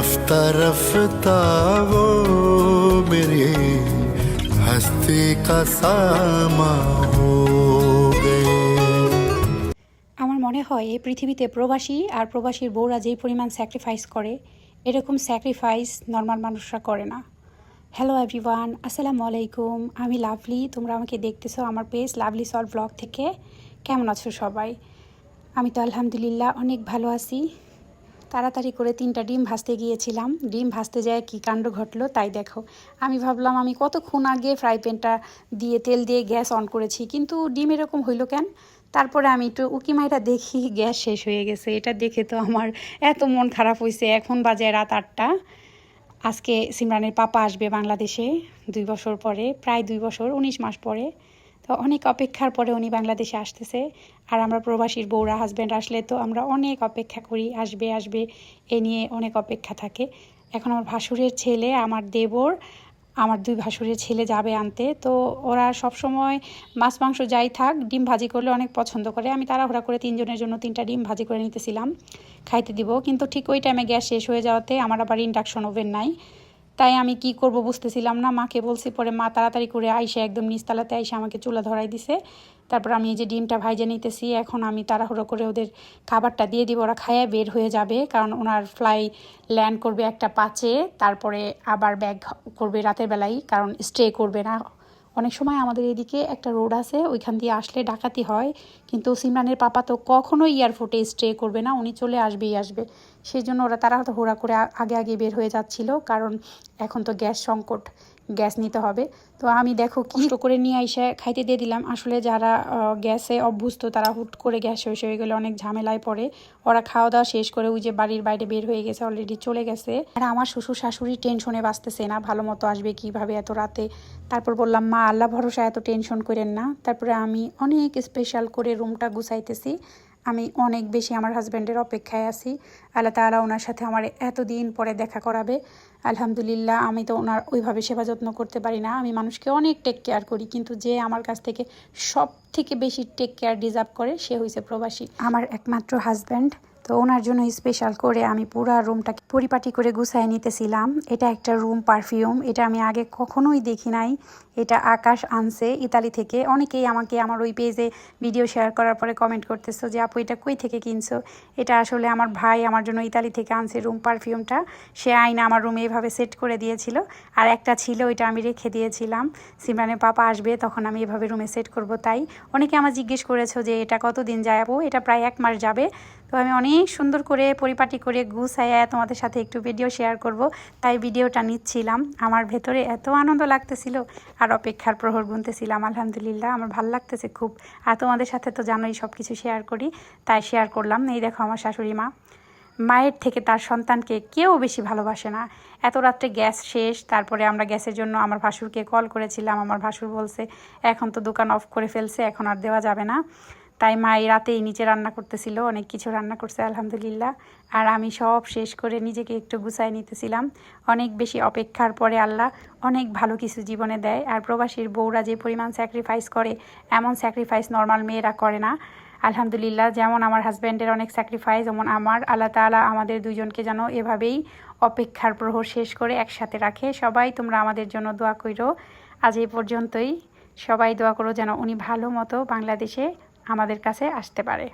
रफ्ता रफ्ता वो मेरे हस्ती का सामा हो गए। আমার মনে হয় এই পৃথিবীতে প্রবাসী আর প্রবাসীর বউরা যেই পরিমাণ স্যাক্রিফাইস করে এরকম স্যাক্রিফাইস নর্মাল মানুষরা করে না। হ্যালো এভরিওয়ান, আসসালামু আলাইকুম। আমি লাভলি, তোমরা আমাকে দেখতেছো আমার পেজ লাভলি সলভ ব্লগ থেকে। কেমন আছো সবাই? আমি তো আলহামদুলিল্লাহ অনেক ভালো আছি। তাড়াতাড়ি করে 3টা ডিম ভাজতে গিয়েছিলাম। ডিম ভাজতে যায় কী কাণ্ড ঘটলো তাই দেখো। আমি ভাবলাম আমি কতক্ষণ আগে ফ্রাই প্যানটা দিয়ে তেল দিয়ে গ্যাস অন করেছি, কিন্তু ডিম এরকম হইলো কেন? তারপরে আমি একটু উকি মাইরা দেখি গ্যাস শেষ হয়ে গেছে। এটা দেখে তো আমার এত মন খারাপ হয়েছে। এখন বাজে রাত 8টা। আজকে সিমরানের পাপা আসবে বাংলাদেশে 2 বছর পরে, প্রায় 2 বছর 19 মাস পরে। তো অনেক অপেক্ষার পরে উনি বাংলাদেশে আসতেছে। আর আমরা প্রবাসীর বউরা হাজব্যান্ড আসলে তো আমরা অনেক অপেক্ষা করি, আসবে আসবে এ নিয়ে অনেক অপেক্ষা থাকে। এখন আমার ভাসুরের ছেলে, আমার দেবর, আমার 2 ভাসুরের ছেলে যাবে আনতে। তো ওরা সব সময় মাছ মাংস যাই থাক ডিম ভাজি করলে অনেক পছন্দ করে। আমি তাড়াহুড়া করে 3 জনের জন্য 3টা ডিম ভাজি করে নিতেছিলাম, খাইতে দিব। কিন্তু ঠিক ওই টাইমে গ্যাস শেষ হয়ে যাওয়াতে আমার আবার ইন্ডাকশন ওভেন নাই। তাই আমি কি করব বুঝতেছিলাম না। মাকে বলছি, পরে মা তাড়াতাড়ি করে আইসে একদম নিচতলাতে আইসে আমাকে চুলা ধরাই দিছে। তারপর আমি এই যে ডিমটা ভাইজে নিতেছি। এখন আমি তাড়াহুড়ো করে ওদের খাবারটা দিয়ে দিব, ওরা খাইয়ে বের হয়ে যাবে। কারণ ওনার ফ্লাই ল্যান্ড করবে একটা 5-এ, তারপরে আবার ব্যাক করবে রাতের বেলায়, কারণ স্টে করবে না। অনেক সময় আমাদের এদিকে একটা রোড আছে, ওইখান দিয়ে আসলে ডাকাতি হয়। কিন্তু সিমরানের পাপা তো কখনোই এয়ারপোর্টে স্টে করবে না, উনি চলে আসবেই আসবে। সেই জন্য ওরা তাড়াহুড়া করে আগে আগে বের হয়ে যাচ্ছিল, কারণ এখন তো গ্যাস সংকট, গ্যাস নিতে হবে। তো আমি দেখো কষ্ট করে নিয়ে এসে খাইতে দিয়ে দিলাম। আসলে যারা গ্যাসে অভ্যস্ত তারা হুট করে গ্যাস শেষ হয়ে গেলে অনেক ঝামেলায় পড়ে। ওরা খাওয়া দাওয়া শেষ করে ওই যে বাড়ির বাইরে বের হয়ে গেছে, অলরেডি চলে গেছে। আর আমার শ্বশুর শাশুড়ি টেনশনে বাঁচতেছে না, ভালো মতো আসবে কিভাবে এত রাতে। তারপর বললাম, মা আল্লাহ ভরসা, এত টেনশন করেন না। তারপরে আমি অনেক স্পেশাল করে রুমটা গুছাইতেছি। আমি অনেক বেশি আমার হাজব্যান্ডের অপেক্ষায় আছি। আল্লাহ তাআলা ওনার সাথে আমার এতদিন পরে দেখা করাবে। আলহামদুলিল্লাহ। আমি তো ওনার ওইভাবে সেবা যত্ন করতে পারি না। আমি মানুষকে অনেক টেক কেয়ার করি, কিন্তু যে আমার কাছ থেকে সব থেকে বেশি টেক কেয়ার ডিজার্ভ করে সে হয়েছে প্রবাসী, আমার একমাত্র হাজব্যান্ড। তো ওনার জন্য স্পেশাল করে আমি পুরো রুমটাকে পরিপাটি করে গুছাই নিতেছিলাম। এটা একটা রুম পারফিউম, এটা আমি আগে কখনোই দেখি নাই। এটা আকাশ আনছে ইতালি থেকে। অনেকেই আমাকে আমার ওই পেজে ভিডিও শেয়ার করার পরে কমেন্ট করতেছো যে আপু এটা কই থেকে কিনছো। এটা আসলে আমার ভাই আমার জন্য ইতালি থেকে আনছে রুম পারফিউমটা। সে আইনা আমার রুমে এইভাবে সেট করে দিয়েছিল। আর একটা ছিল, ওইটা আমি রেখে দিয়েছিলাম। সিমরানের পাপা আসবে তখন আমি এভাবে রুমে সেট করব। তাই অনেকে আমার জিজ্ঞেস করেছো যে এটা কতদিন যায় আপু। এটা প্রায় 1 মাস যাবে। তো আমি অনেক সুন্দর করে পরিপাটি করে গুছাইয়া তোমাদের সাথে একটু ভিডিও শেয়ার করব, তাই ভিডিওটা নিচ্ছিলাম। আমার ভেতরে এত আনন্দ লাগতেছিল আর অপেক্ষার প্রহর গুনতেছিলাম। আলহামদুলিল্লাহ, আমার ভালো লাগতেছে খুব। আর তোমাদের সাথে তো জানোই সব কিছু শেয়ার করি, তাই শেয়ার করলাম। এই দেখো আমার শাশুড়ি মা, মায়ের থেকে তার সন্তানকে কেউ বেশি ভালোবাসে না। এত রাত্রে গ্যাস শেষ, তারপরে আমরা গ্যাসের জন্য আমার ভাসুরকে কল করেছিলাম। আমার ভাসুর বলছে এখন তো দোকান অফ করে ফেলছে, এখন আর দেওয়া যাবে না। তাই মা এই রাতেই নিচে রান্না করতেছিল, অনেক কিছু রান্না করছে আলহামদুলিল্লাহ। আর আমি সব শেষ করে নিজেকে একটু গুছাই নিতেছিলাম। অনেক বেশি অপেক্ষার পরে আল্লাহ অনেক ভালো কিছু জীবনে দেয়। আর প্রবাসীর বউরা যে পরিমাণ স্যাক্রিফাইস করে, এমন স্যাক্রিফাইস নর্মাল মেয়েরা করে না। আলহামদুলিল্লাহ, যেমন আমার হাজব্যান্ডের অনেক স্যাক্রিফাইস, যেমন আমার, আল্লাহ তাআলা আমাদের দুজনকে যেন এভাবেই অপেক্ষার প্রহর শেষ করে একসাথে রাখে। সবাই তোমরা আমাদের জন্য দোয়া করো। আজ এই পর্যন্তই। সবাই দোয়া করো যেন উনি ভালো মতো বাংলাদেশে আমাদের কাছে আসতে পারে।